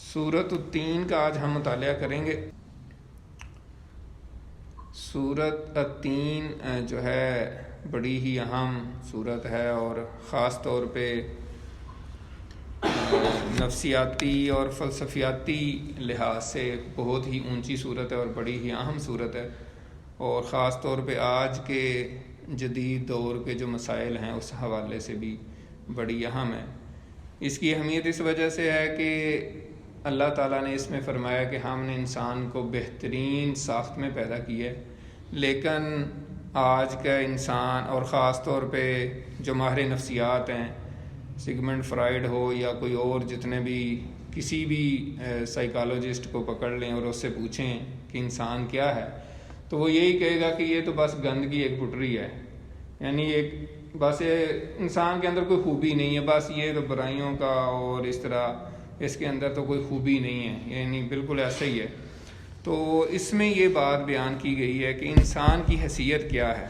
سورۃ التین کا آج ہم مطالعہ کریں گے۔ سورۃ التین جو ہے بڑی ہی اہم سورت ہے اور خاص طور پہ نفسیاتی اور فلسفیاتی لحاظ سے بہت ہی اونچی صورت ہے اور بڑی ہی اہم صورت ہے، اور خاص طور پہ آج کے جدید دور کے جو مسائل ہیں اس حوالے سے بھی بڑی اہم ہے۔ اس کی اہمیت اس وجہ سے ہے کہ اللہ تعالیٰ نے اس میں فرمایا کہ ہم نے انسان کو بہترین ساخت میں پیدا کیا ہے، لیکن آج کا انسان اور خاص طور پہ جو ماہر نفسیات ہیں، سگمنڈ فرائیڈ ہو یا کوئی اور جتنے بھی کسی بھی سائیکالوجسٹ کو پکڑ لیں اور اس سے پوچھیں کہ انسان کیا ہے، تو وہ یہی کہے گا کہ یہ تو بس گندگی ایک گٹری ہے، یعنی ایک بس انسان کے اندر کوئی خوبی نہیں ہے، بس یہ تو برائیوں کا اور اس طرح اس کے اندر تو کوئی خوبی نہیں ہے، یعنی بالکل ایسا ہی ہے۔ تو اس میں یہ بات بیان کی گئی ہے کہ انسان کی حیثیت کیا ہے۔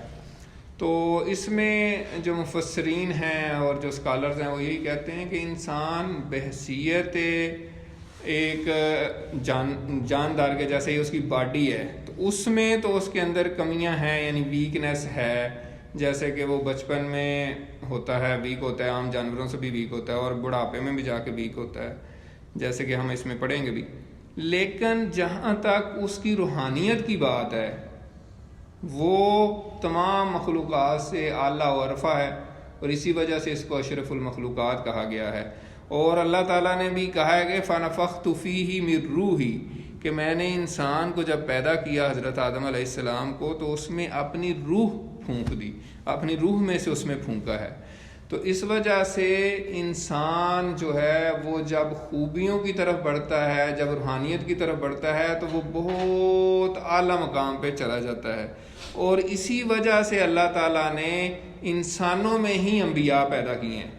تو اس میں جو مفسرین ہیں اور جو اسکالرز ہیں وہ یہی کہتے ہیں کہ انسان بحیثیت ایک جاندار کے جیسے ہی اس کی باڈی ہے، تو اس میں تو اس کے اندر کمیاں ہیں، یعنی ویکنیس ہے، جیسے کہ وہ بچپن میں ہوتا ہے ویک ہوتا ہے، عام جانوروں سے بھی ویک ہوتا ہے، اور بڑھاپے میں بھی جا کے ویک ہوتا ہے، جیسے کہ ہم اس میں پڑھیں گے بھی۔ لیکن جہاں تک اس کی روحانیت کی بات ہے، وہ تمام مخلوقات سے اعلیٰ و ارفع ہے، اور اسی وجہ سے اس کو اشرف المخلوقات کہا گیا ہے۔ اور اللہ تعالیٰ نے بھی کہا ہے کہ فَنَفَخْتُ فِيهِ مِن رُوحِي، کہ میں نے انسان کو جب پیدا کیا حضرت آدم علیہ السلام کو، تو اس میں اپنی روح پھونک دی، اپنی روح میں سے اس میں پھونکا ہے۔ تو اس وجہ سے انسان جو ہے وہ جب خوبیوں کی طرف بڑھتا ہے، جب روحانیت کی طرف بڑھتا ہے، تو وہ بہت اعلیٰ مقام پہ چلا جاتا ہے، اور اسی وجہ سے اللہ تعالیٰ نے انسانوں میں ہی انبیاء پیدا کیے ہیں،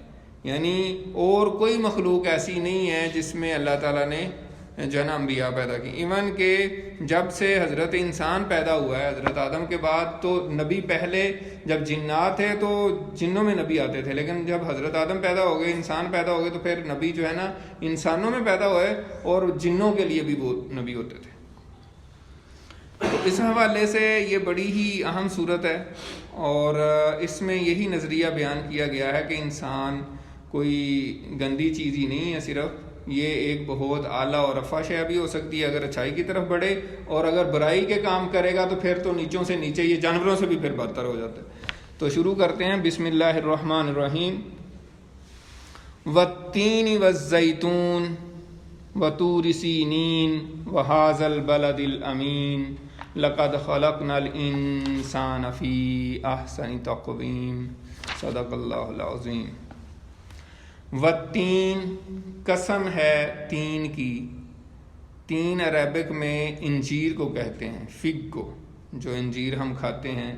یعنی اور کوئی مخلوق ایسی نہیں ہے جس میں اللہ تعالیٰ نے جو ہے نا انبیاء پیدا کی۔ ایون کہ جب سے حضرت انسان پیدا ہوا ہے حضرت آدم کے بعد، تو نبی پہلے جب جنات تھے تو جنوں میں نبی آتے تھے، لیکن جب حضرت آدم پیدا ہو گئے، انسان پیدا ہو گئے، تو پھر نبی جو ہے نا انسانوں میں پیدا ہوئے، اور جنوں کے لیے بھی وہ نبی ہوتے تھے۔ تو اس حوالے سے یہ بڑی ہی اہم صورت ہے، اور اس میں یہی نظریہ بیان کیا گیا ہے کہ انسان کوئی گندی چیز ہی نہیں ہے، صرف یہ ایک بہت اعلیٰ اور رفع شے بھی ہو سکتی ہے اگر اچھائی کی طرف بڑھے، اور اگر برائی کے کام کرے گا تو پھر تو نیچوں سے نیچے، یہ جانوروں سے بھی پھر بدتر ہو جاتا ہے۔ تو شروع کرتے ہیں، بسم اللہ الرحمن الرحیم۔ والتین والزیتون وطور سینین وہذا البلد الامین لقد خلقنا الانسان فی احسن تقویم صدق اللہ العظیم۔ والتین، قسم ہے تین کی۔ تین عربک میں انجیر کو کہتے ہیں، فگ کو، جو انجیر ہم کھاتے ہیں،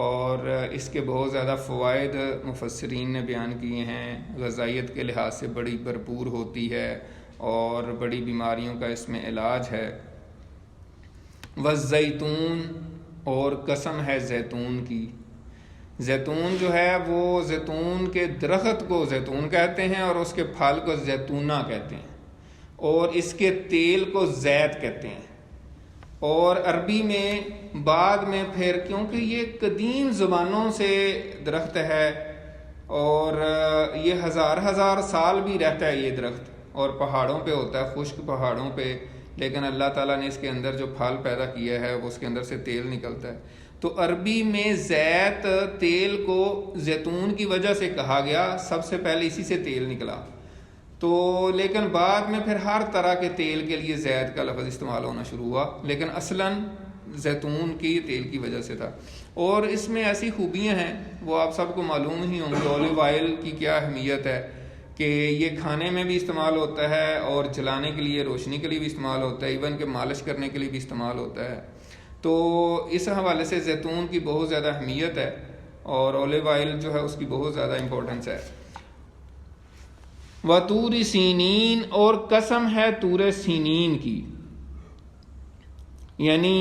اور اس کے بہت زیادہ فوائد مفسرین نے بیان کیے ہیں۔ غذائیت کے لحاظ سے بڑی بھرپور ہوتی ہے اور بڑی بیماریوں کا اس میں علاج ہے۔ والزیتون، اور قسم ہے زیتون کی۔ زیتون جو ہے وہ زیتون کے درخت کو زیتون کہتے ہیں، اور اس کے پھل کو زیتونہ کہتے ہیں، اور اس کے تیل کو زیت کہتے ہیں۔ اور عربی میں بعد میں پھر، کیونکہ یہ قدیم زمانوں سے درخت ہے اور یہ ہزار سال بھی رہتا ہے یہ درخت، اور پہاڑوں پہ ہوتا ہے، خشک پہاڑوں پہ، لیکن اللہ تعالیٰ نے اس کے اندر جو پھل پیدا کیا ہے وہ اس کے اندر سے تیل نکلتا ہے۔ تو عربی میں زیت، تیل کو زیتون کی وجہ سے کہا گیا، سب سے پہلے اسی سے تیل نکلا، تو لیکن بعد میں پھر ہر طرح کے تیل کے لیے زیت کا لفظ استعمال ہونا شروع ہوا، لیکن اصلاً زیتون کی تیل کی وجہ سے تھا۔ اور اس میں ایسی خوبیاں ہیں وہ آپ سب کو معلوم ہی ہوں گے۔ اولیو آئل کی کیا اہمیت ہے کہ یہ کھانے میں بھی استعمال ہوتا ہے، اور جلانے کے لیے، روشنی کے لیے بھی استعمال ہوتا ہے، ایون کہ مالش کرنے کے لیے بھی استعمال ہوتا ہے۔ تو اس حوالے سے زیتون کی بہت زیادہ اہمیت ہے، اور اولیو آئل جو ہے اس کی بہت زیادہ امپورٹنس ہے۔ وطور سینین، اور قسم ہے طور سینین کی، یعنی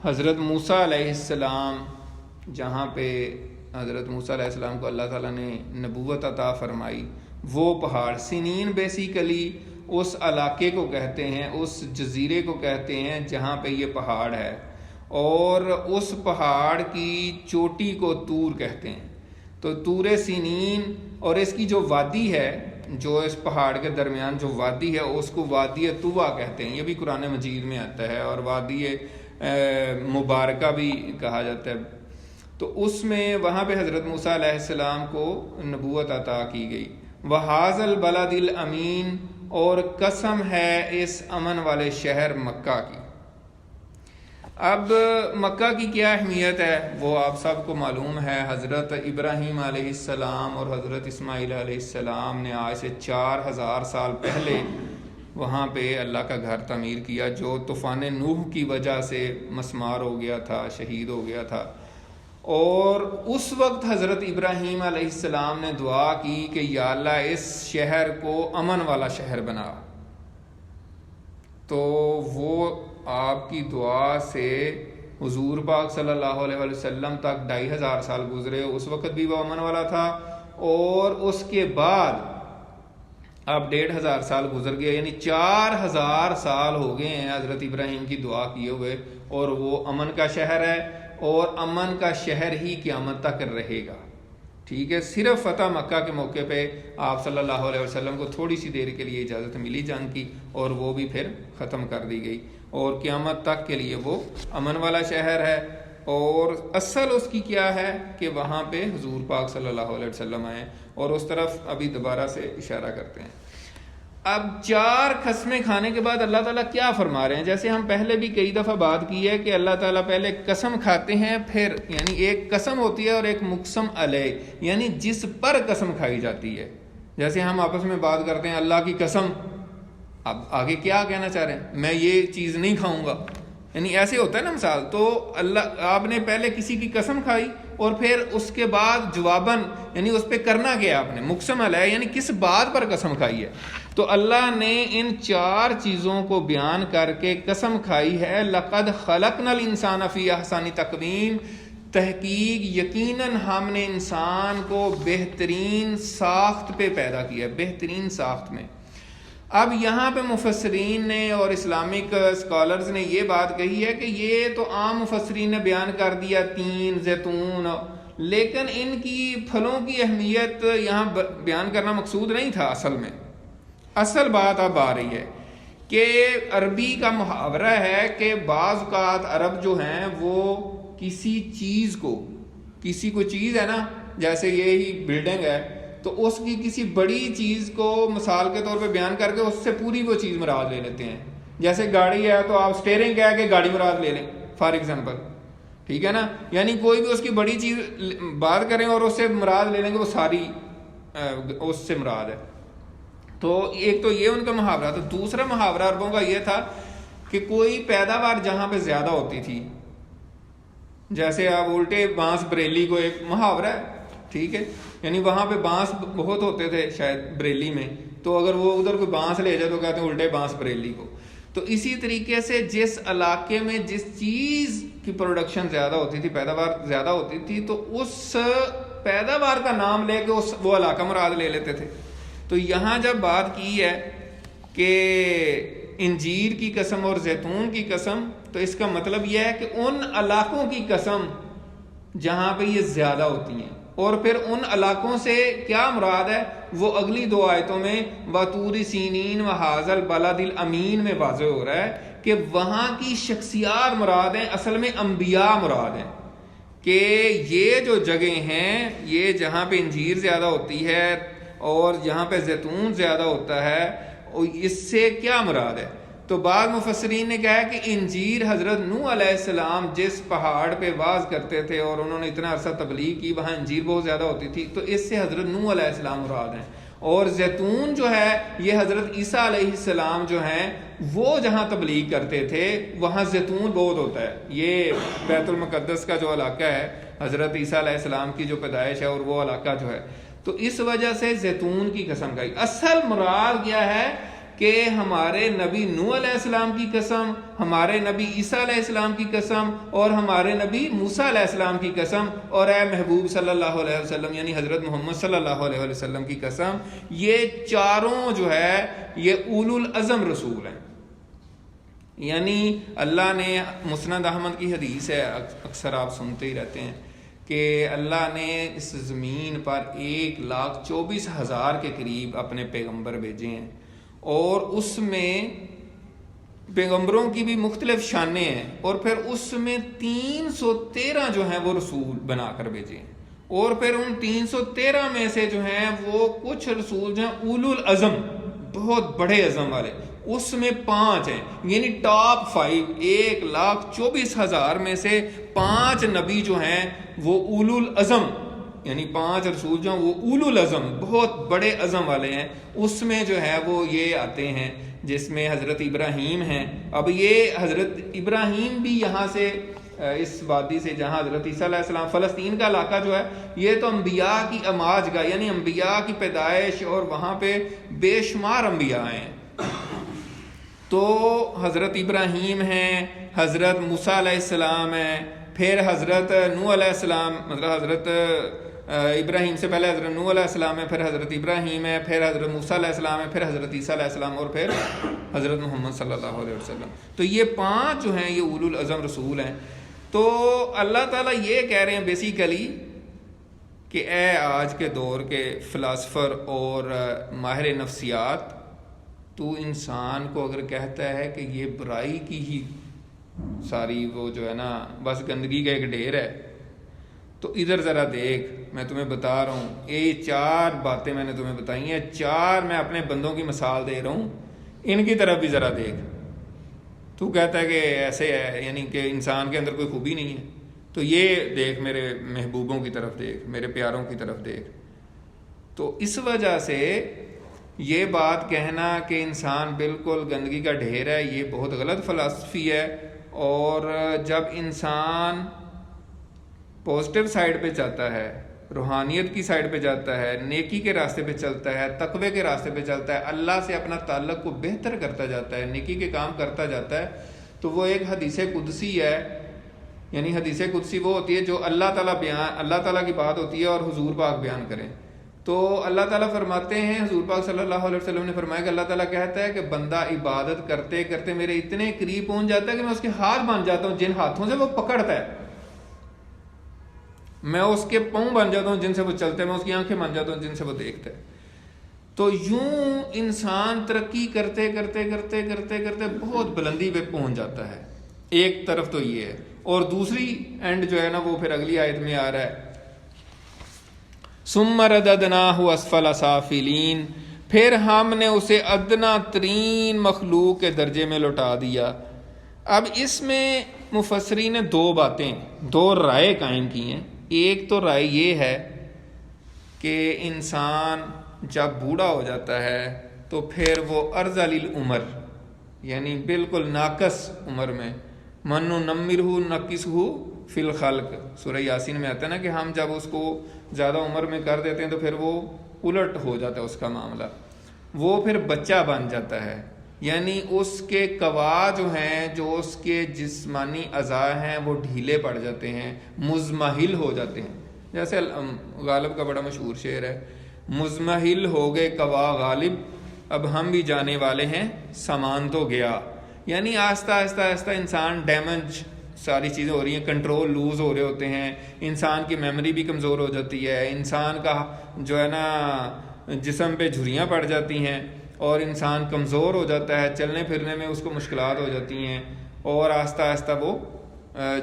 حضرت موسیٰ علیہ السلام، جہاں پہ حضرت موسیٰ علیہ السلام کو اللہ تعالیٰ نے نبوت عطا فرمائی، وہ پہاڑ سینین بیسیکلی اس علاقے کو کہتے ہیں، اس جزیرے کو کہتے ہیں جہاں پہ یہ پہاڑ ہے، اور اس پہاڑ کی چوٹی کو طور کہتے ہیں۔ تو طور سینین، اور اس کی جو وادی ہے، جو اس پہاڑ کے درمیان جو وادی ہے، اس کو وادی طوا کہتے ہیں۔ یہ بھی قرآن مجید میں آتا ہے، اور وادی مبارکہ بھی کہا جاتا ہے۔ تو اس میں وہاں پہ حضرت موسیٰ علیہ السلام کو نبوت عطا کی گئی۔ وَهَٰذَا الْبَلَدِ الْأَمِينَ، اور قسم ہے اس امن والے شہر مکہ کی۔ اب مکہ کی کیا اہمیت ہے وہ آپ سب کو معلوم ہے۔ حضرت ابراہیم علیہ السلام اور حضرت اسماعیل علیہ السلام نے آج سے 4000 سال پہلے وہاں پہ اللہ کا گھر تعمیر کیا، جو طوفان نوح کی وجہ سے مسمار ہو گیا تھا، شہید ہو گیا تھا۔ اور اس وقت حضرت ابراہیم علیہ السلام نے دعا کی کہ یا اللہ اس شہر کو امن والا شہر بنا۔ تو وہ آپ کی دعا سے حضور پاک صلی اللہ علیہ وسلم تک 2500 سال گزرے، اس وقت بھی وہ امن والا تھا، اور اس کے بعد اب 1500 سال گزر گئے، یعنی 4000 سال ہو گئے ہیں حضرت ابراہیم کی دعا کیے ہوئے، اور وہ امن کا شہر ہے، اور امن کا شہر ہی قیامت تک رہے گا۔ ٹھیک ہے، صرف فتح مکہ کے موقع پہ آپ صلی اللہ علیہ وسلم کو تھوڑی سی دیر کے لیے اجازت ملی جنگ کی، اور وہ بھی پھر ختم کر دی گئی، اور قیامت تک کے لیے وہ امن والا شہر ہے۔ اور اصل اس کی کیا ہے کہ وہاں پہ حضور پاک صلی اللہ علیہ وسلم آئے، اور اس طرف ابھی دوبارہ سے اشارہ کرتے ہیں۔ اب 4 قسمیں کھانے کے بعد اللہ تعالیٰ کیا فرما رہے ہیں؟ جیسے ہم پہلے بھی کئی دفعہ بات کی ہے کہ اللہ تعالیٰ پہلے قسم کھاتے ہیں، پھر یعنی ایک قسم ہوتی ہے اور ایک مقسم علیہ، یعنی جس پر قسم کھائی جاتی ہے۔ جیسے ہم آپس میں بات کرتے ہیں اللہ کی قسم، اب آگے کیا کہنا چاہ رہے ہیں؟ میں یہ چیز نہیں کھاؤں گا، یعنی ایسے ہوتا ہے نا مثال۔ تو اللہ آپ نے پہلے کسی کی قسم کھائی، اور پھر اس کے بعد جواباً یعنی اس پہ کرنا کیا آپ نے؟ مقسم علیہ، یعنی کس بات پر قسم کھائی ہے۔ تو اللہ نے ان 4 چیزوں کو بیان کر کے قسم کھائی ہے، لَقَدْ خَلَقْنَا الْإِنسَانَ فِي أَحْسَنِ تَقْوِيمٍ، تحقیق یقیناً ہم نے انسان کو بہترین ساخت پہ پیدا کیا، بہترین ساخت میں۔ اب یہاں پہ مفسرین نے اور اسلامک اسکالرز نے یہ بات کہی ہے کہ یہ تو عام مفسرین نے بیان کر دیا تین، زیتون، لیکن ان کی پھلوں کی اہمیت یہاں بیان کرنا مقصود نہیں تھا۔ اصل بات اب آ رہی ہے کہ عربی کا محاورہ ہے کہ بعض اوقات عرب جو ہیں وہ کسی چیز کو، کسی کو چیز ہے نا، جیسے یہی بلڈنگ ہے، تو اس کی کسی بڑی چیز کو مثال کے طور پہ بیان کر کے اس سے پوری وہ چیز مراد لے لیتے ہیں۔ جیسے گاڑی ہے تو آپ سٹیئرنگ کہہ کے گاڑی مراد لے لیں فار ایگزامپل، ٹھیک ہے نا، یعنی کوئی بھی اس کی بڑی چیز بات کریں اور اس سے مراد لے لیں گے وہ ساری اس سے مراد ہے۔ تو ایک تو یہ ان کا محاورہ تھا۔ دوسرا محاورہ عربوں کا یہ تھا کہ کوئی پیداوار جہاں پہ زیادہ ہوتی تھی، جیسے آپ الٹے بانس بریلی کو ایک محاورہ ہے، ٹھیک ہے، یعنی وہاں پہ بانس بہت ہوتے تھے شاید بریلی میں، تو اگر وہ ادھر کوئی بانس لے جائے تو کہتے ہیں الٹے بانس بریلی کو۔ تو اسی طریقے سے جس علاقے میں جس چیز کی پروڈکشن زیادہ ہوتی تھی، پیداوار زیادہ ہوتی تھی، تو اس پیداوار کا نام لے کے وہ علاقہ مراد لے لیتے تھے۔ تو یہاں جب بات کی ہے کہ انجیر کی قسم اور زیتون کی قسم، تو اس کا مطلب یہ ہے کہ ان علاقوں کی قسم جہاں پہ یہ زیادہ ہوتی ہیں، اور پھر ان علاقوں سے کیا مراد ہے وہ اگلی 2 آیتوں میں وَطُورِ سِینِین وَهَٰذَا الْبَلَدِ الْأَمِینَ میں واضح ہو رہا ہے کہ وہاں کی شخصیات مراد ہیں، اصل میں انبیاء مراد ہیں، کہ یہ جو جگہ ہیں، یہ جہاں پہ انجیر زیادہ ہوتی ہے اور جہاں پہ زیتون زیادہ ہوتا ہے، اس سے کیا مراد ہے؟ تو بعض مفسرین نے کہا کہ انجیر حضرت نوح علیہ السلام جس پہاڑ پہ واز کرتے تھے اور انہوں نے اتنا عرصہ تبلیغ کی، وہاں انجیر بہت زیادہ ہوتی تھی، تو اس سے حضرت نوح علیہ السلام مراد ہیں۔ اور زیتون جو ہے یہ حضرت عیسیٰ علیہ السلام جو ہیں وہ جہاں تبلیغ کرتے تھے وہاں زیتون بہت ہوتا ہے۔ یہ بیت المقدس کا جو علاقہ ہے، حضرت عیسیٰ علیہ السلام کی جو پیدائش ہے اور وہ علاقہ جو ہے، تو اس وجہ سے زیتون کی قسم کھائی۔ اصل مراد کیا ہے کہ ہمارے نبی نوح علیہ السلام کی قسم، ہمارے نبی عیسیٰ علیہ السلام کی قسم، اور ہمارے نبی موسیٰ علیہ السلام کی قسم، اور اے محبوب صلی اللہ علیہ وسلم یعنی حضرت محمد صلی اللہ علیہ وسلم کی قسم، یہ چاروں جو ہے یہ اولو العزم رسول ہیں. یعنی اللہ نے مسند احمد کی حدیث ہے، اکثر آپ سنتے ہی رہتے ہیں کہ اللہ نے اس زمین پر 1,24,000 کے قریب اپنے پیغمبر بھیجے ہیں، اور اس میں پیغمبروں کی بھی مختلف شانیں ہیں، اور پھر اس میں 313 جو ہیں وہ رسول بنا کر بھیجے ہیں، اور پھر ان 313 میں سے جو ہیں وہ کچھ رسول جو ہیں اولو العزم، بہت بڑے عزم والے، اس میں 5 ہیں، یعنی ٹاپ 5، 1,24,000 میں سے 5 نبی جو ہیں وہ اولو العزم، یعنی 5 رسول جو ہیں وہ اولو العزم بہت بڑے عزم والے ہیں. اس میں جو ہے وہ یہ آتے ہیں جس میں حضرت ابراہیم ہیں. اب یہ حضرت ابراہیم بھی یہاں سے اس وادی سے جہاں حضرت عیسیٰ علیہ السلام، فلسطین کا علاقہ جو ہے یہ تو انبیاء کی اماج کا، یعنی انبیاء کی پیدائش، اور وہاں پہ بے شمار انبیاء ہیں. تو حضرت ابراہیم ہیں، حضرت موسیٰ علیہ السلام ہیں، پھر حضرت نوح علیہ السلام، مطلب حضرت ابراہیم سے پہلے حضرت نوح علیہ السلام ہے، پھر حضرت ابراہیم ہے، پھر حضرت موسیٰ علیہ السلام ہے، پھر حضرت عیسیٰ علیہ السلام، اور پھر حضرت محمد صلی اللہ علیہ وسلم. تو یہ 5 جو ہیں یہ اولو العزم رسول ہیں. تو اللہ تعالیٰ یہ کہہ رہے ہیں بیسیکلی کہ اے آج کے دور کے فلاسفر اور ماہر نفسیات، تو انسان کو اگر کہتا ہے کہ یہ برائی کی ہی ساری وہ جو ہے نا بس گندگی کا ایک ڈھیر ہے، تو ادھر ذرا دیکھ، میں تمہیں بتا رہا ہوں، یہ 4 باتیں میں نے تمہیں بتائی ہیں، 4 میں اپنے بندوں کی مثال دے رہا ہوں، ان کی طرف بھی ذرا دیکھ. تو کہتا ہے کہ ایسے ہے، یعنی کہ انسان کے اندر کوئی خوبی نہیں ہے، تو یہ دیکھ، میرے محبوبوں کی طرف دیکھ، میرے پیاروں کی طرف دیکھ. تو اس وجہ سے یہ بات کہنا کہ انسان بالکل گندگی کا ڈھیر ہے، یہ بہت غلط فلسفی ہے. اور جب انسان پازیٹیو سائڈ پہ جاتا ہے، روحانیت کی سائڈ پہ جاتا ہے، نیکی کے راستے پہ چلتا ہے، تقوی کے راستے پہ چلتا ہے، اللہ سے اپنا تعلق کو بہتر کرتا جاتا ہے، نیکی کے کام کرتا جاتا ہے، تو وہ ایک حدیث قدسی ہے. یعنی حدیث قدسی وہ ہوتی ہے جو اللہ تعالیٰ کی بات ہوتی ہے اور حضور پاک بیان کریں. تو اللہ تعالیٰ فرماتے ہیں، حضور پاک صلی اللہ علیہ وسلم نے فرمایا کہ اللہ تعالیٰ کہتا ہے کہ بندہ عبادت کرتے کرتے میرے اتنے قریب پہنچ جاتا ہے کہ میں اس کے ہاتھ بن جاتا ہوں جن ہاتھوں سے وہ پکڑتا ہے، میں اس کے پاؤں بن جاتا ہوں جن سے وہ چلتا ہے، میں اس کی آنکھیں بن جاتا ہوں جن سے وہ دیکھتا ہے. تو یوں انسان ترقی کرتے کرتے کرتے کرتے کرتے بہت بلندی پہ پہنچ جاتا ہے. ایک طرف تو یہ ہے، اور دوسری اینڈ جو ہے نا وہ پھر اگلی آیت میں آ رہا ہے، ثم رددناہ اسفل سافلین، پھر ہم نے اسے ادنا ترین مخلوق کے درجے میں لوٹا دیا. اب اس میں مفسرین نے 2 رائے قائم کی ہیں. ایک تو رائے یہ ہے کہ انسان جب بوڑھا ہو جاتا ہے تو پھر وہ ارذل العمر، یعنی بالکل ناقص عمر میں، من نمرہ نقصہ فی الخلق، سورہ یاسین میں آتا ہے نا کہ ہم جب اس کو زیادہ عمر میں کر دیتے ہیں تو پھر وہ الٹ ہو جاتا ہے اس کا معاملہ، وہ پھر بچہ بن جاتا ہے. یعنی اس کے قوا جو ہیں، جو اس کے جسمانی اعضاء ہیں وہ ڈھیلے پڑ جاتے ہیں، مزمحل ہو جاتے ہیں. جیسے غالب کا بڑا مشہور شعر ہے، مزمحل ہو گئے قوا غالب، اب ہم بھی جانے والے ہیں سامان تو گیا. یعنی آہستہ آہستہ آہستہ انسان ڈیمیج، ساری چیزیں ہو رہی ہیں، کنٹرول لوز ہو رہے ہوتے ہیں، انسان کی میموری بھی کمزور ہو جاتی ہے، انسان کا جو ہے نا جسم پہ جھریاں پڑ جاتی ہیں، اور انسان کمزور ہو جاتا ہے، چلنے پھرنے میں اس کو مشکلات ہو جاتی ہیں، اور آہستہ آہستہ وہ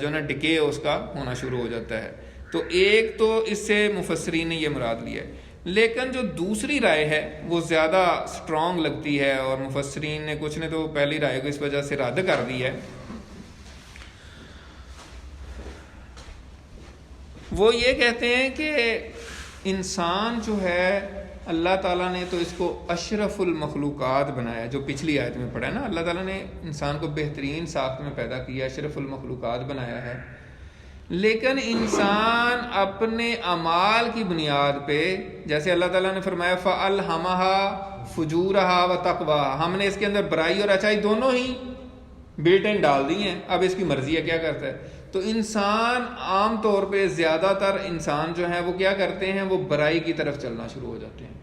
جو نا ڈکے اس کا ہونا شروع ہو جاتا ہے. تو ایک تو اس سے مفسرین نے یہ مراد لیا ہے. لیکن جو دوسری رائے ہے وہ زیادہ سٹرونگ لگتی ہے، اور مفسرین نے کچھ نے تو پہلی رائے کو اس وجہ سے رد کر دی ہے. وہ یہ کہتے ہیں کہ انسان جو ہے اللہ تعالیٰ نے تو اس کو اشرف المخلوقات بنایا، جو پچھلی آیت میں پڑھا ہے نا، اللہ تعالیٰ نے انسان کو بہترین ساخت میں پیدا کیا، اشرف المخلوقات بنایا ہے. لیکن انسان اپنے اعمال کی بنیاد پہ، جیسے اللہ تعالیٰ نے فرمایا فَأَلْهَمَهَا فُجُورَهَا وَتَقْوَاهَا، ہم نے اس کے اندر برائی اور اچھائی دونوں ہی بلٹ ان ڈال دی ہیں، اب اس کی مرضی ہے کیا کرتا ہے۔ تو انسان عام طور پہ زیادہ تر انسان جو ہیں وہ کیا کرتے ہیں، وہ برائی کی طرف چلنا شروع ہو جاتے ہیں،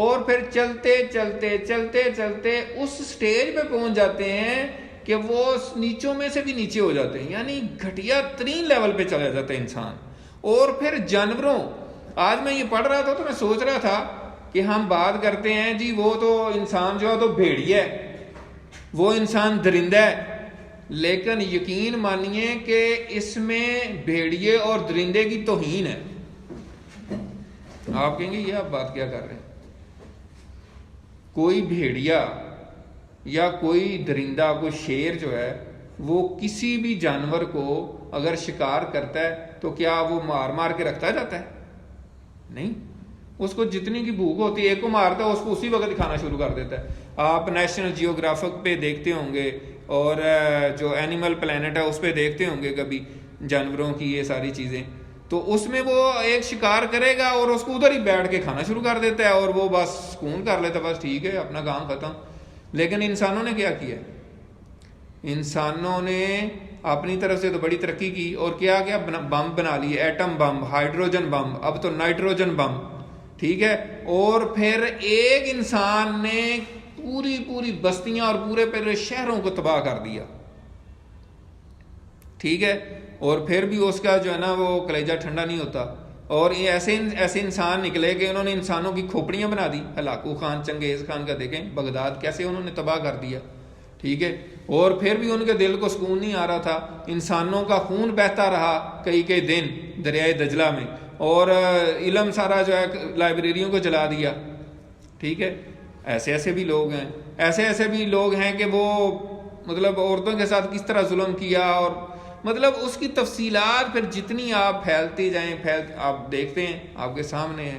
اور پھر چلتے چلتے چلتے چلتے اس سٹیج پہ پہنچ جاتے ہیں کہ وہ نیچوں میں سے بھی نیچے ہو جاتے ہیں، یعنی گھٹیا ترین لیول پہ چلا جاتا ہے انسان۔ اور پھر جانوروں، آج میں یہ پڑھ رہا تھا تو میں سوچ رہا تھا کہ ہم بات کرتے ہیں جی وہ تو انسان جو ہے تو بھیڑیا ہے، وہ انسان درندہ ہے، لیکن یقین مانیے کہ اس میں بھیڑیے اور درندے کی توہین ہے۔ آپ کہیں گے یہ آپ بات کیا کر رہے ہیں؟ کوئی بھیڑیا یا کوئی درندہ، کوئی شیر جو ہے وہ کسی بھی جانور کو اگر شکار کرتا ہے تو کیا وہ مار مار کے رکھتا جاتا ہے؟ نہیں، اس کو جتنی کی بھوک ہوتی ہے ایک کو مارتا ہے، اس کو اسی وقت کھانا شروع کر دیتا ہے۔ آپ نیشنل جیوگرافک پہ دیکھتے ہوں گے اور جو اینیمل پلانٹ ہے اس پہ دیکھتے ہوں گے کبھی جانوروں کی یہ ساری چیزیں، تو اس میں وہ ایک شکار کرے گا اور اس کو ادھر ہی بیٹھ کے کھانا شروع کر دیتا ہے اور وہ بس سکون کر لیتا ہے، بس ٹھیک ہے اپنا کام ختم۔ لیکن انسانوں نے کیا کیا؟ انسانوں نے اپنی طرف سے تو بڑی ترقی کی اور کیا کیا، بم بنا لیے، ایٹم بم، ہائیڈروجن بم، اب تو نائٹروجن بم، ٹھیک ہے۔ اور پھر ایک انسان نے پوری بستیاں اور پورے شہروں کو تباہ کر دیا، ٹھیک ہے۔ اور پھر بھی اس کا جو ہے نا وہ کلیجہ ٹھنڈا نہیں ہوتا، اور یہ ایسے انسان نکلے کہ انہوں نے انسانوں کی کھوپڑیاں بنا دی۔ ہلاکو خان، چنگیز خان کا دیکھیں بغداد کیسے انہوں نے تباہ کر دیا، ٹھیک ہے۔ اور پھر بھی ان کے دل کو سکون نہیں آ رہا تھا، انسانوں کا خون بہتا رہا کئی دن دریائے دجلہ میں، اور علم سارا جو ہے لائبریریوں کو جلا دیا، ٹھیک ہے۔ ایسے بھی لوگ ہیں، ایسے بھی لوگ ہیں کہ وہ مطلب عورتوں کے ساتھ کس طرح ظلم کیا، اور مطلب اس کی تفصیلات پھر جتنی آپ پھیلتے جائیں آپ دیکھتے ہیں آپ کے سامنے ہے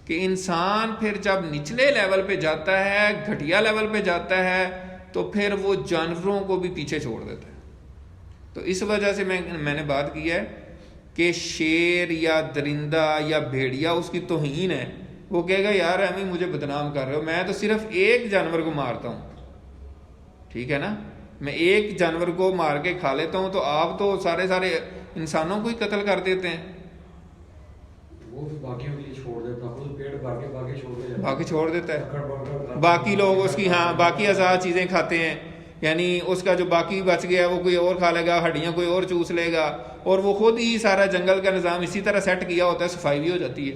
کہ انسان پھر جب نچلے لیول پہ جاتا ہے، گھٹیا لیول پہ جاتا ہے، تو پھر وہ جانوروں کو بھی پیچھے چھوڑ دیتا ہے۔ تو اس وجہ سے میں نے بات کی ہے کہ شیر یا درندہ یا بھیڑیا اس کی توہین ہے، وہ کہے گا یار امی مجھے بدنام کر رہے ہو، میں تو صرف ایک جانور کو مارتا ہوں، ٹھیک ہے نا، میں ایک جانور کو مار کے کھا لیتا ہوں، تو آپ تو سارے انسانوں کو ہی قتل کر دیتے ہیں۔ وہ باقیوں کے لیے چھوڑ دیتا ہے، خود پیٹ بھر کے باقی چھوڑ دیتا ہے، باقی لوگ اس کی باقی آزاد چیزیں کھاتے ہیں، یعنی اس کا جو باقی بچ گیا وہ کوئی اور کھا لے گا، ہڈیاں کوئی اور چوس لے گا، اور وہ خود ہی سارا جنگل کا نظام اسی طرح سیٹ کیا ہوتا ہے، صفائی بھی ہو جاتی ہے،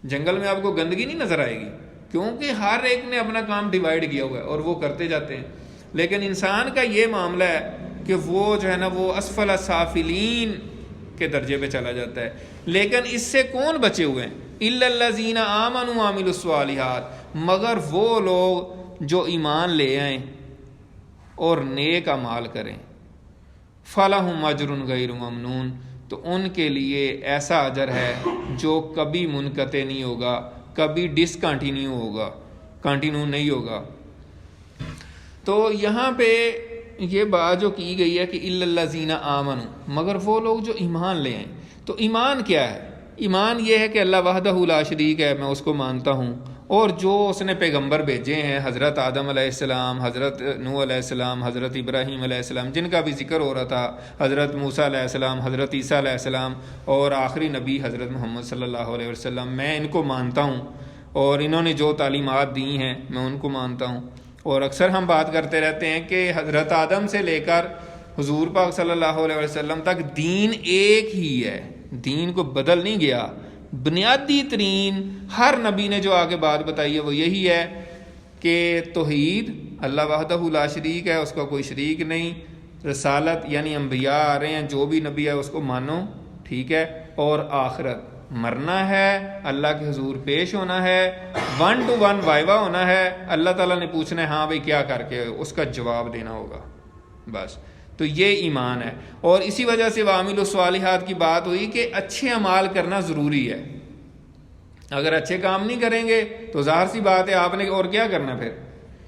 جنگل میں آپ کو گندگی نہیں نظر آئے گی، کیونکہ ہر ایک نے اپنا کام ڈیوائیڈ کیا ہوا ہے اور وہ کرتے جاتے ہیں۔ لیکن انسان کا یہ معاملہ ہے کہ وہ جو ہے نا وہ اسفل السافلین کے درجے پہ چلا جاتا ہے۔ لیکن اس سے کون بچے ہوئے ہیں؟ الا الذین آمنوا وعملوا الصالحات، مگر وہ لوگ جو ایمان لے آئیں اور نیک اعمال کریں، فلہم اجر غیر ممنون، تو ان کے لیے ایسا اجر ہے جو کبھی منقطع نہیں ہوگا، کبھی کنٹینیو نہیں ہوگا۔ تو یہاں پہ یہ بات جو کی گئی ہے کہ الا الذین آمنوا، مگر وہ لوگ جو ایمان لے آئیں، تو ایمان کیا ہے؟ ایمان یہ ہے کہ اللہ وحدہ لا شریک ہے، میں اس کو مانتا ہوں، اور جو اس نے پیغمبر بھیجے ہیں، حضرت آدم علیہ السلام، حضرت نوح علیہ السلام، حضرت ابراہیم علیہ السلام، جن کا بھی ذکر ہو رہا تھا، حضرت موسیٰ علیہ السلام، حضرت عیسیٰ علیہ السلام، اور آخری نبی حضرت محمد صلی اللہ علیہ وسلم، میں ان کو مانتا ہوں، اور انہوں نے جو تعلیمات دی ہیں میں ان کو مانتا ہوں۔ اور اکثر ہم بات کرتے رہتے ہیں کہ حضرت آدم سے لے کر حضور پاک صلی اللہ علیہ وسلم تک دین ایک ہی ہے، دین کو بدل نہیں گیا، بنیادی ترین ہر نبی نے جو آگے بات بتائی ہے وہ یہی ہے کہ توحید، اللہ وحدہ لا شریک ہے، اس کا کوئی شریک نہیں، رسالت یعنی انبیاء آ رہے ہیں، جو بھی نبی ہے اس کو مانو، ٹھیک ہے، اور آخرت، مرنا ہے، اللہ کے حضور پیش ہونا ہے، 1 to 1 وائوا ہونا ہے، اللہ تعالیٰ نے پوچھنا ہے ہاں بھائی کیا کر کے، اس کا جواب دینا ہوگا، بس۔ تو یہ ایمان ہے، اور اسی وجہ سے وعملوا الصالحات کی بات ہوئی کہ اچھے اعمال کرنا ضروری ہے۔ اگر اچھے کام نہیں کریں گے تو ظاہر سی بات ہے آپ نے اور کیا کرنا، پھر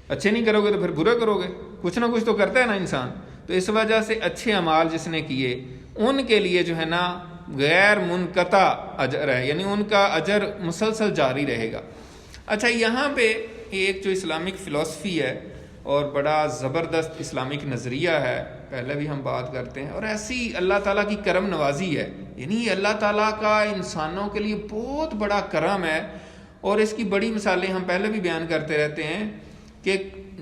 اچھے نہیں کرو گے تو پھر برے کرو گے، کچھ نہ کچھ تو کرتا ہے نا انسان۔ تو اس وجہ سے اچھے اعمال جس نے کیے ان کے لیے جو ہے نا غیر منقطع اجر ہے، یعنی ان کا اجر مسلسل جاری رہے گا۔ اچھا، یہاں پہ ایک جو اسلامک فلسفی ہے اور بڑا زبردست اسلامک نظریہ ہے، پہلے بھی ہم بات کرتے ہیں، اور ایسی اللہ تعالیٰ کی کرم نوازی ہے، یعنی اللہ تعالیٰ کا انسانوں کے لیے بہت بڑا کرم ہے، اور اس کی بڑی مثالیں ہم پہلے بھی بیان کرتے رہتے ہیں کہ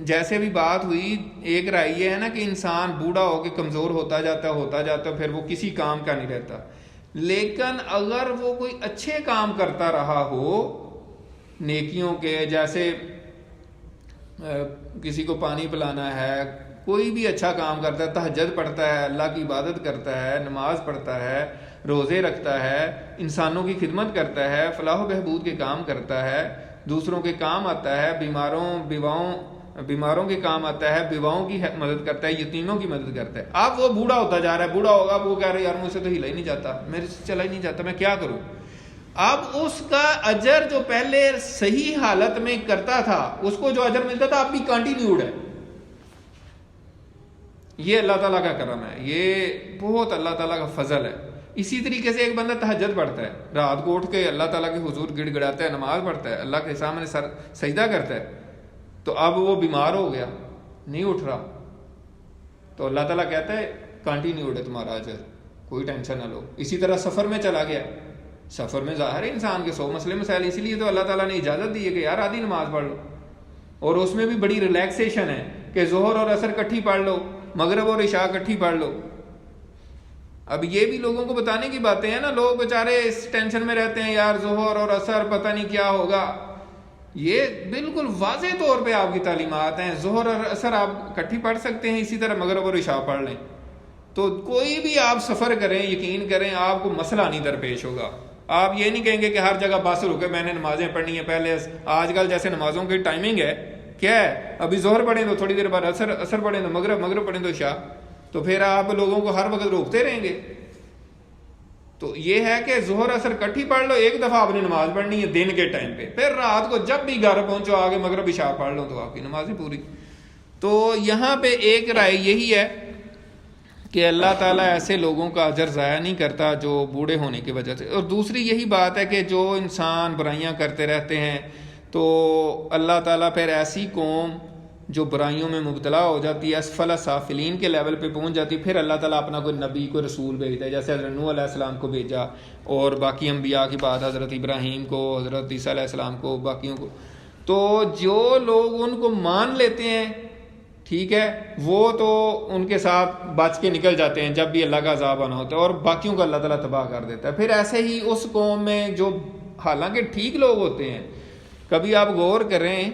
جیسے بھی بات ہوئی، ایک رائے یہ ہے نا کہ انسان بوڑھا ہو کے کمزور ہوتا جاتا پھر وہ کسی کام کا نہیں رہتا، لیکن اگر وہ کوئی اچھے کام کرتا رہا ہو نیکیوں کے، جیسے کسی کو پانی پلانا ہے، کوئی بھی اچھا کام کرتا ہے، تہجد پڑھتا ہے، اللہ کی عبادت کرتا ہے، نماز پڑھتا ہے، روزے رکھتا ہے، انسانوں کی خدمت کرتا ہے، فلاح و بہبود کے کام کرتا ہے، دوسروں کے کام آتا ہے، بیماروں کے کام آتا ہے، بیواؤں کی مدد کرتا ہے، یتیموں کی مدد کرتا ہے۔ اب وہ بوڑھا ہوتا جا رہا ہے، بوڑھا ہوگا، وہ کہہ رہے یار مجھ سے تو ہلا ہی نہیں جاتا، میرے سے چلا ہی نہیں جاتا، میں کیا کروں؟ اب اس کا اجر جو پہلے صحیح حالت میں کرتا تھا اس کو جو اجر ملتا تھا اب بھی کنٹینیوڈ ہے۔ یہ اللہ تعالیٰ کا کرم ہے، یہ بہت اللہ تعالیٰ کا فضل ہے۔ اسی طریقے سے ایک بندہ تہجد پڑھتا ہے، رات کو اٹھ کے اللہ تعالیٰ کے حضور گڑ گڑاتا ہے، نماز پڑھتا ہے، اللہ کے سامنے سر سجدہ کرتا ہے، تو اب وہ بیمار ہو گیا، نہیں اٹھ رہا، تو اللہ تعالیٰ کہتا ہے کنٹینیوڈ ہے تمہارا اجر، کوئی ٹینشن نہ لو۔ اسی طرح سفر میں چلا گیا، سفر میں ظاہر ہے انسان کے 100 مسئلے مسائل، اسی لیے تو اللہ تعالیٰ نے اجازت دی ہے کہ یار آدھی نماز پڑھ لو، اور اس میں بھی بڑی ریلیکسیشن ہے کہ ظہر اور عصر کٹھی پڑھ لو، مغرب اور عشاء کٹھی پڑھ لو۔ اب یہ بھی لوگوں کو بتانے کی باتیں ہیں نا، لوگ بیچارے اس ٹینشن میں رہتے ہیں یار ظہر اور عصر پتہ نہیں کیا ہوگا، یہ بالکل واضح طور پہ آپ کی تعلیمات ہیں، ظہر اور عصر آپ کٹھی پڑھ سکتے ہیں، اسی طرح مغرب اور عشاء پڑھ لیں، تو کوئی بھی آپ سفر کریں یقین کریں آپ کو مسئلہ نہیں درپیش ہوگا۔ آپ یہ نہیں کہیں گے کہ ہر جگہ بس رکے میں نے نمازیں پڑھنی ہیں، پہلے آج کل جیسے نمازوں کی ٹائمنگ ہے کیا ہے، ابھی ظہر پڑھیں تو تھوڑی دیر بعد عصر پڑھیں تو مغرب پڑھیں تو عشاء، تو پھر آپ لوگوں کو ہر وقت روکتے رہیں گے۔ تو یہ ہے کہ ظہر عصر کٹھی پڑھ لو، ایک دفعہ آپ نے نماز پڑھنی ہے دن کے ٹائم پہ، پھر رات کو جب بھی گھر پہنچو آگے مغرب عشاء پڑھ لو تو آپ کی نمازیں پوری۔ تو یہاں پہ ایک رائے یہی ہے کہ اللہ تعالیٰ ایسے لوگوں کا اجر ضائع نہیں کرتا جو بوڑھے ہونے کی وجہ سے، اور دوسری یہی بات ہے کہ جو انسان برائیاں کرتے رہتے ہیں تو اللہ تعالیٰ پھر ایسی قوم جو برائیوں میں مبتلا ہو جاتی ہے، اسفل سافلین کے لیول پہ پہنچ جاتی ہے، پھر اللہ تعالیٰ اپنا کوئی نبی کوئی رسول بھیجتا ہے، جیسے حضرت نوح علیہ السلام کو بھیجا، اور باقی انبیاء کی بات حضرت ابراہیم کو، حضرت عیسیٰ علیہ السلام کو، باقیوں کو، تو جو لوگ ان کو مان لیتے ہیں ٹھیک ہے وہ تو ان کے ساتھ بچ کے نکل جاتے ہیں جب بھی اللہ کا عذاب آنا ہوتا ہے، اور باقیوں کو اللہ تعالیٰ تباہ کر دیتا ہے۔ پھر ایسے ہی اس قوم میں جو حالانکہ ٹھیک لوگ ہوتے ہیں، کبھی آپ غور کریں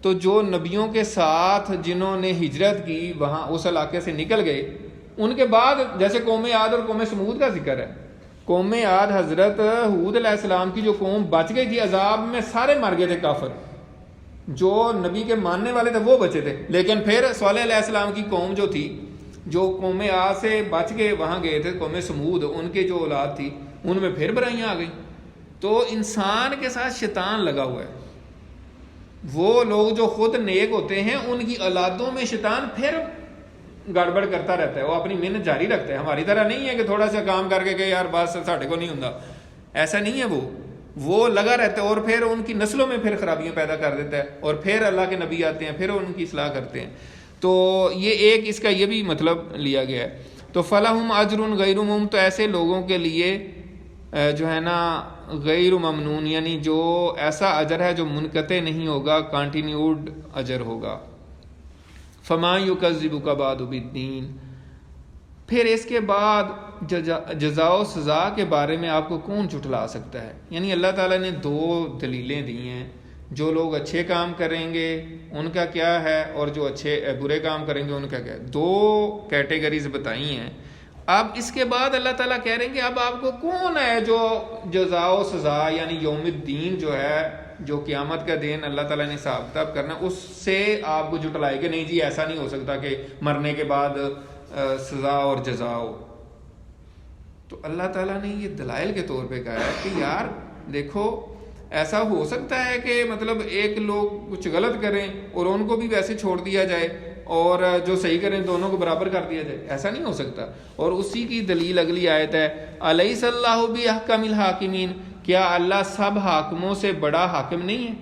تو جو نبیوں کے ساتھ جنہوں نے ہجرت کی وہاں اس علاقے سے نکل گئے، ان کے بعد جیسے قوم عاد اور قوم سمود کا ذکر ہے، قوم عاد حضرت ہود علیہ السلام کی جو قوم بچ گئی تھی عذاب میں، سارے مر گئے تھے کافر، جو نبی کے ماننے والے تھے وہ بچے تھے، لیکن پھر صالح علیہ السلام کی قوم جو تھی، جو قوم عاد سے بچ کے وہاں گئے تھے، قوم سمود، ان کے جو اولاد تھی ان میں پھر برائیاں آ گئیں۔ تو انسان کے ساتھ شیطان لگا ہوا ہے، وہ لوگ جو خود نیک ہوتے ہیں ان کی اولادوں میں شیطان پھر گڑبڑ کرتا رہتا ہے، وہ اپنی محنت جاری رکھتا ہے، ہماری طرح نہیں ہے کہ تھوڑا سا کام کر کے کہ یار بس ساڈے کو نہیں ہوندا، ایسا نہیں ہے، وہ لگا رہتا ہے، اور پھر ان کی نسلوں میں پھر خرابیاں پیدا کر دیتا ہے، اور پھر اللہ کے نبی آتے ہیں پھر ان کی اصلاح کرتے ہیں۔ تو یہ ایک اس کا یہ بھی مطلب لیا گیا ہے۔ تو فلہم اجر غیر ممنون، تو ایسے لوگوں کے لیے جو ہے نا غیر ممنون، یعنی جو ایسا اجر ہے جو منقطع نہیں ہوگا، کنٹینیوڈ اجر ہوگا۔ فما یکذبک بعد بالدین، پھر اس کے بعد جزا و سزا کے بارے میں آپ کو کون جھٹلا سکتا ہے؟ یعنی اللہ تعالیٰ نے 2 دلیلیں دی ہیں، جو لوگ اچھے کام کریں گے ان کا کیا ہے، اور جو برے کام کریں گے ان کا کیا ہے، 2 کیٹیگریز بتائی ہیں۔ اب اس کے بعد اللہ تعالیٰ کہہ رہے ہیں کہ اب آپ کو کون ہے جو جزا و سزا یعنی یوم الدین جو ہے، جو قیامت کا دن اللہ تعالیٰ نے حساب کتاب کرنا، اس سے آپ کو جھٹلائے کہ نہیں جی ایسا نہیں ہو سکتا کہ مرنے کے بعد سزا اور جزا ہو۔ تو اللہ تعالیٰ نے یہ دلائل کے طور پہ کہا ہے کہ یار دیکھو ایسا ہو سکتا ہے کہ مطلب ایک لوگ کچھ غلط کریں اور ان کو بھی ویسے چھوڑ دیا جائے، اور جو صحیح کریں دونوں کو برابر کر دیا جائے، ایسا نہیں ہو سکتا۔ اور اسی کی دلیل اگلی آیت ہے الیس اللہ باحکم الحاکمین، کیا اللہ سب حاکموں سے بڑا حاکم نہیں ہے؟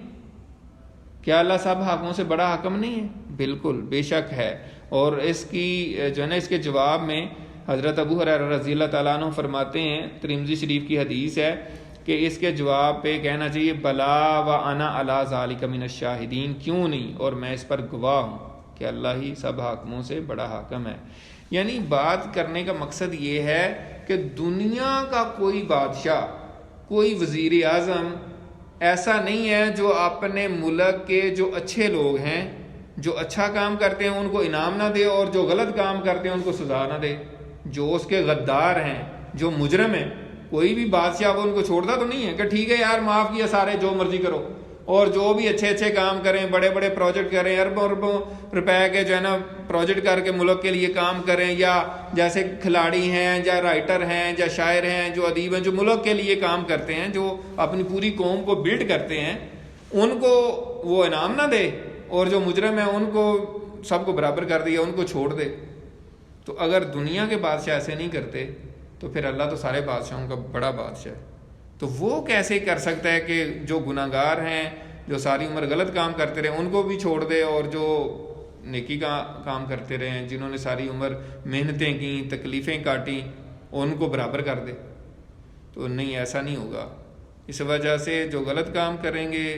کیا اللہ سب حاکموں سے بڑا حاکم نہیں ہے؟ بالکل بے شک ہے۔ اور اس کی جو ہے نا اس کے جواب میں حضرت ابو ہریرہ رضی اللہ تعالیٰ عنہ فرماتے ہیں، ترمذی شریف کی حدیث ہے کہ اس کے جواب پہ کہنا چاہیے بلا وانا علی ذالک من الشاہدین، کیوں نہیں، اور میں اس پر گواہ ہوں کہ اللہ ہی سب حاکموں سے بڑا حاکم ہے۔ یعنی بات کرنے کا مقصد یہ ہے کہ دنیا کا کوئی بادشاہ، کوئی وزیر اعظم ایسا نہیں ہے جو اپنے ملک کے جو اچھے لوگ ہیں، جو اچھا کام کرتے ہیں ان کو انعام نہ دے، اور جو غلط کام کرتے ہیں ان کو سزا نہ دے۔ جو اس کے غدار ہیں، جو مجرم ہیں، کوئی بھی بادشاہ وہ ان کو چھوڑتا تو نہیں ہے کہ ٹھیک ہے یار معاف کیا سارے جو مرضی کرو، اور جو بھی اچھے اچھے کام کریں، بڑے بڑے پروجیکٹ کریں، اربوں اربوں روپے کے جو ہے نا پروجیکٹ کر کے ملک کے لیے کام کریں، یا جیسے کھلاڑی ہیں یا رائٹر ہیں یا شاعر ہیں جو ادیب ہیں جو ملک کے لیے کام کرتے ہیں، جو اپنی پوری قوم کو بلڈ کرتے ہیں، ان کو وہ انعام نہ دے، اور جو مجرم ہیں ان کو سب کو برابر کر دیا، ان کو چھوڑ دے۔ تو اگر دنیا کے بادشاہ ایسے نہیں کرتے تو پھر اللہ تو سارے بادشاہوں کا بڑا بادشاہ ہے، تو وہ کیسے کر سکتا ہے کہ جو گناہ گار ہیں، جو ساری عمر غلط کام کرتے رہے ان کو بھی چھوڑ دے، اور جو نیکی کا کام کرتے رہے ہیں، جنہوں نے ساری عمر محنتیں کیں، تکلیفیں کاٹیں، ان کو برابر کر دے؟ تو نہیں، ایسا نہیں ہوگا۔ اس وجہ سے جو غلط کام کریں گے،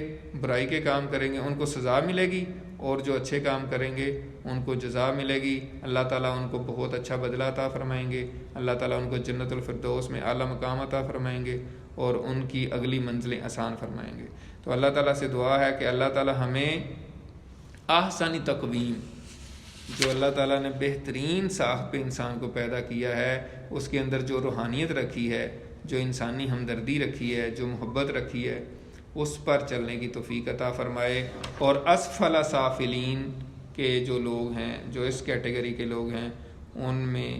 برائی کے کام کریں گے، ان کو سزا ملے گی، اور جو اچھے کام کریں گے ان کو جزا ملے گی۔ اللہ تعالیٰ ان کو بہت اچھا بدلہ عطا فرمائیں گے، اللہ تعالیٰ ان کو جنت الفردوس میں اعلیٰ مقام عطا فرمائیں گے، اور ان کی اگلی منزلیں آسان فرمائیں گے۔ تو اللہ تعالیٰ سے دعا ہے کہ اللہ تعالیٰ ہمیں احسن تقویم، جو اللہ تعالیٰ نے بہترین ساخت پہ انسان کو پیدا کیا ہے، اس کے اندر جو روحانیت رکھی ہے، جو انسانی ہمدردی رکھی ہے، جو محبت رکھی ہے، اس پر چلنے کی توفیق عطا فرمائے، اور اسفل سافلین کے جو لوگ ہیں، جو اس کیٹیگری کے لوگ ہیں، ان میں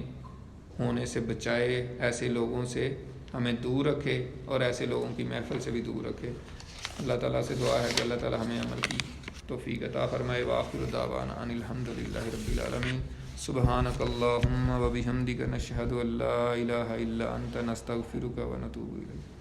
ہونے سے بچائے، ایسے لوگوں سے ہمیں دور رکھے، اور ایسے لوگوں کی محفل سے بھی دور رکھے۔ اللہ تعالیٰ سے دعا ہے کہ اللہ تعالیٰ ہمیں عمل کی توفیق عطا فرمائے۔ وآخر دعوانا ان الحمد للہ رب العالمین۔ سبحانک اللہم و بحمدک، نشہد ان لا الہ الا انت، نستغفرک و نتوب الیک۔